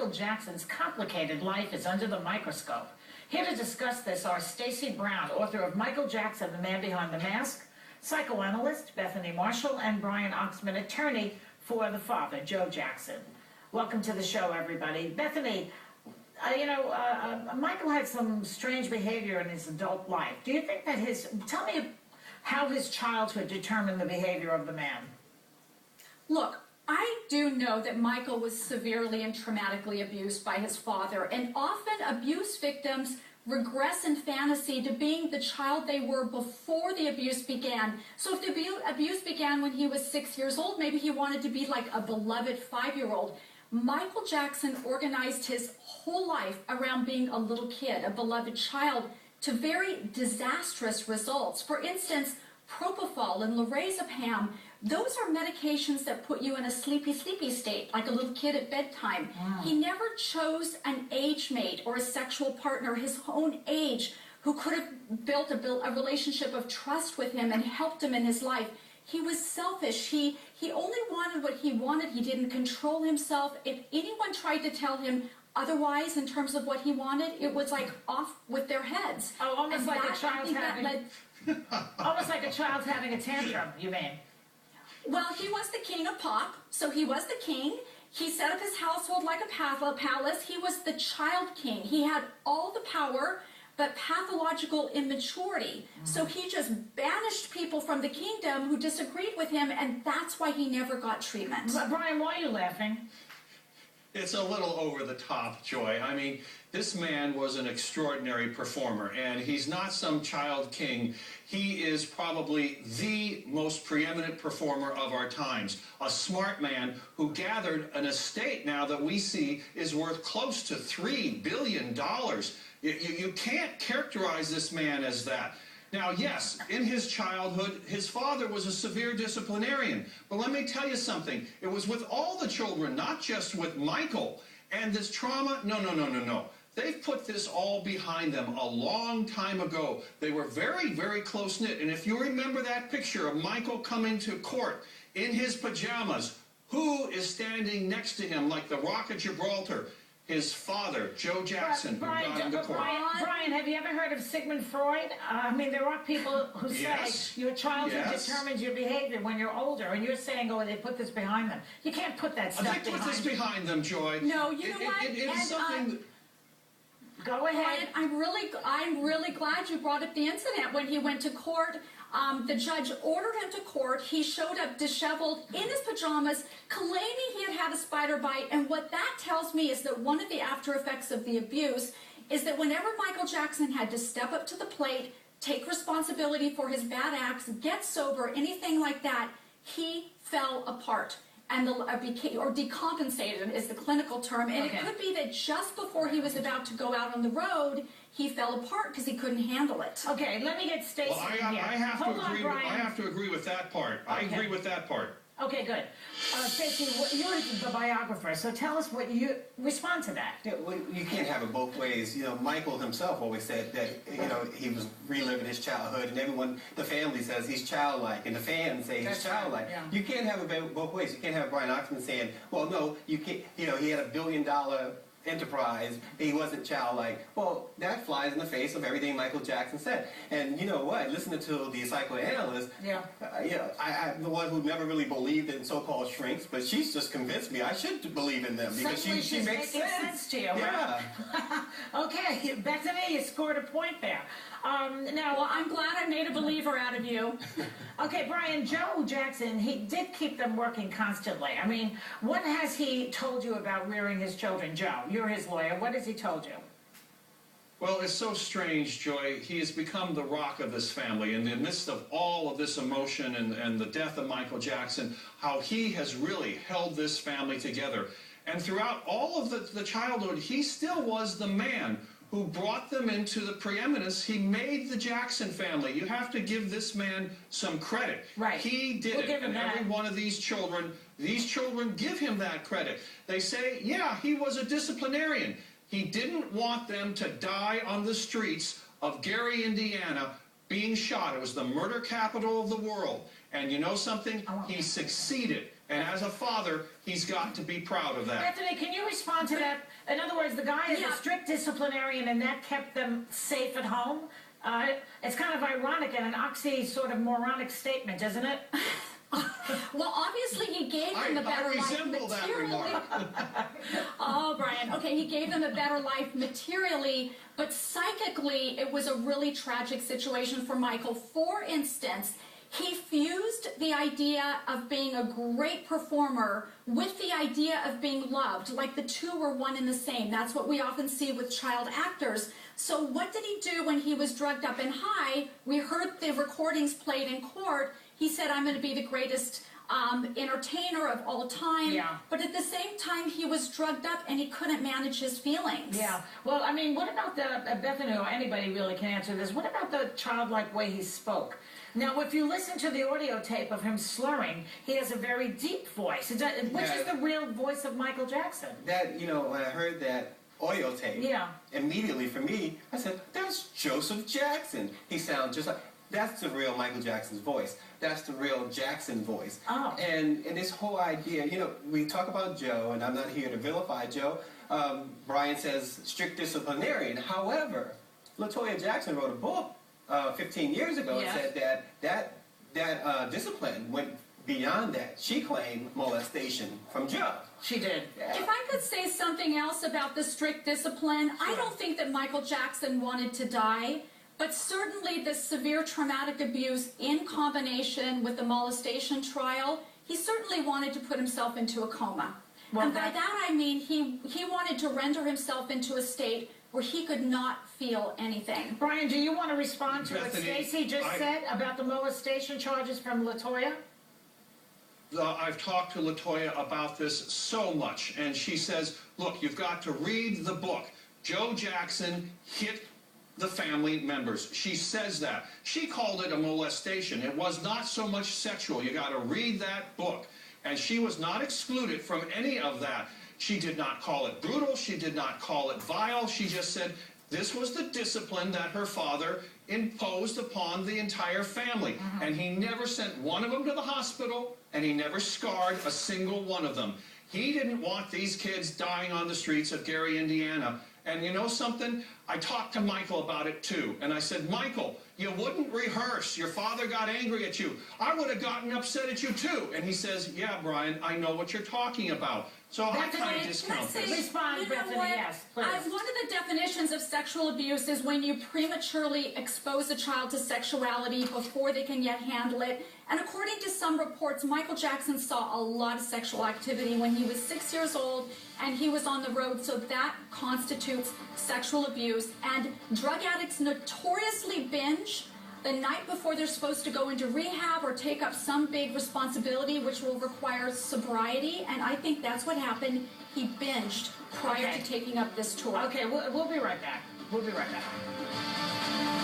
Michael Jackson's complicated life is under the microscope. Here to discuss this are Stacey Brown, author of Michael Jackson, The Man Behind the Mask, psychoanalyst Bethany Marshall, and Brian Oxman, attorney for the father, Joe Jackson. Welcome to the show, everybody. Bethany, Michael had some strange behavior in his adult life. Do you think that tell me how his childhood determined the behavior of the man? Look, I do know that Michael was severely and traumatically abused by his father, and often abuse victims regress in fantasy to being the child they were before the abuse began. So if the abuse began when he was 6 years old, maybe he wanted to be like a beloved 5-year-old. Michael Jackson organized his whole life around being a little kid, a beloved child, to very disastrous results. For instance, propofol and lorazepam, those are medications that put you in a sleepy state, like a little kid at bedtime. Wow. He never chose an age mate or a sexual partner his own age who could have built a relationship of trust with him and helped him in his life. He was selfish. He only wanted what he wanted. He didn't control himself. If anyone tried to tell him otherwise in terms of what he wanted, it was like off with their heads. Oh, almost like a child's having a tantrum, you mean? Well, he was the king of pop, so he was the king. He set up his household like a palace. He was the child king. He had all the power, but pathological immaturity. So he just banished people from the kingdom who disagreed with him, and that's why he never got treatment. Brian, why are you laughing? It's a little over the top, Joy. I mean, this man was an extraordinary performer, and he's not some child king. He is probably the most preeminent performer of our times. A smart man who gathered an estate now that we see is worth close to $3 billion. You can't characterize this man as that. Now, yes, in his childhood, his father was a severe disciplinarian. But let me tell you something. It was with all the children, not just with Michael. And this trauma, no. They've put this all behind them a long time ago. They were very, very close-knit. And if you remember that picture of Michael coming to court in his pajamas, who is standing next to him like the Rock of Gibraltar? His father, Joe Jackson, who got him to court. Brian, have you ever heard of Sigmund Freud? I mean, there are people who say your childhood determines your behavior when you're older, and you're saying, oh, they put this behind them. You can't put that stuff behind them. They put this behind them, Joy. No, you know what? It is something... Go ahead. Brian, I'm really glad you brought up the incident when he went to court. The judge ordered him to court. He showed up disheveled in his pajamas, claiming he had had a spider bite. And what that tells me is that one of the after effects of the abuse is that whenever Michael Jackson had to step up to the plate, take responsibility for his bad acts, get sober, anything like that, he fell apart. And or decompensated is the clinical term. And it could be that just before he was about to go out on the road, he fell apart because he couldn't handle it. Okay, let me get Stacey in here. I have to agree with that part. I agree with that part. Okay, good. Stacey, you're the biographer, so tell us what you respond to that. Yeah, well, you can't have it both ways. You know, Michael himself always said that, he was reliving his childhood, and everyone, the family says he's childlike, and the fans say he's childlike. Yeah. You can't have it both ways. You can't have Brian Oxman saying, well, no, you can't, he had $1 billion enterprise, he wasn't childlike. Well, that flies in the face of everything Michael Jackson said. And you know what? Listening to the psychoanalyst, I'm the one who never really believed in so-called shrinks, but she's just convinced me I should believe in them because she makes sense to you. Yeah. Okay, Bethany, you scored a point there. Well, I'm glad I made a believer out of you. Okay, Brian, Joe Jackson, he did keep them working constantly. I mean, what has he told you about rearing his children? Joe, you're his lawyer. What has he told you? Well, it's so strange, Joy. He has become the rock of this family. In the midst of all of this emotion and the death of Michael Jackson, how he has really held this family together. And throughout all of the childhood, he still was the man who brought them into the preeminence. He made the Jackson family. You have to give this man some credit. Right. He did it. And every one of these children give him that credit. They say, yeah, he was a disciplinarian. He didn't want them to die on the streets of Gary, Indiana, being shot. It was the murder capital of the world. And you know something? He succeeded. And as a father, he's got to be proud of that. Bethany, can you respond to that? In other words, the guy is a strict disciplinarian, and that kept them safe at home. It's kind of ironic and an oxy sort of moronic statement, isn't it? Well, obviously he gave them a better life materially. Oh, Brian. Okay, he gave them a better life materially, but psychically it was a really tragic situation for Michael. For instance, he fused the idea of being a great performer with the idea of being loved, like the two were one and the same. That's what we often see with child actors. So what did he do when he was drugged up and high? We heard the recordings played in court. He said, I'm going to be the greatest entertainer of all time. Yeah. But at the same time, he was drugged up and he couldn't manage his feelings. Yeah. Well, I mean, what about the, Bethany, or anybody really can answer this, what about the childlike way he spoke? Now, if you listen to the audio tape of him slurring, he has a very deep voice, which is the real voice of Michael Jackson. That, you know, when I heard that audio tape, immediately for me, I said, that's Joseph Jackson. He sounds just like, that's the real Michael Jackson's voice. That's the real Jackson voice. Oh. And this whole idea, you know, we talk about Joe, and I'm not here to vilify Joe. Brian says strict disciplinarian. However, LaToya Jackson wrote a book 15 years ago and said that discipline went beyond that. She claimed molestation from Joe. She did. If I could say something else about the strict discipline, I don't think that Michael Jackson wanted to die, but certainly the severe traumatic abuse in combination with the molestation trial, he certainly wanted to put himself into a coma. Well, and by that I mean he wanted to render himself into a state where he could not feel anything. Brian, do you want to respond to what Stacey just said about the molestation charges from LaToya? I've talked to LaToya about this so much, and she says, look, you've got to read the book. Joe Jackson hit the family members. She says that. She called it a molestation. It was not so much sexual. You got to read that book. And she was not excluded from any of that. She did not call it brutal. She did not call it vile. She just said this was the discipline that her father imposed upon the entire family. And he never sent one of them to the hospital, and he never scarred a single one of them. He didn't want these kids dying on the streets of Gary, Indiana. And you know something? I talked to Michael about it too. And I said, Michael, you wouldn't rehearse. Your father got angry at you. I would have gotten upset at you too. And he says, yeah, Brian, I know what you're talking about. So I kind of discount this. Respond, Bethany, yes, please. One of the definitions of sexual abuse is when you prematurely expose a child to sexuality before they can yet handle it. And according to some reports, Michael Jackson saw a lot of sexual activity when he was 6 years old and he was on the road, so that constitutes sexual abuse. And drug addicts notoriously binge the night before they're supposed to go into rehab or take up some big responsibility which will require sobriety, and I think that's what happened. He binged prior to taking up this tour. Okay, we'll be right back. We'll be right back.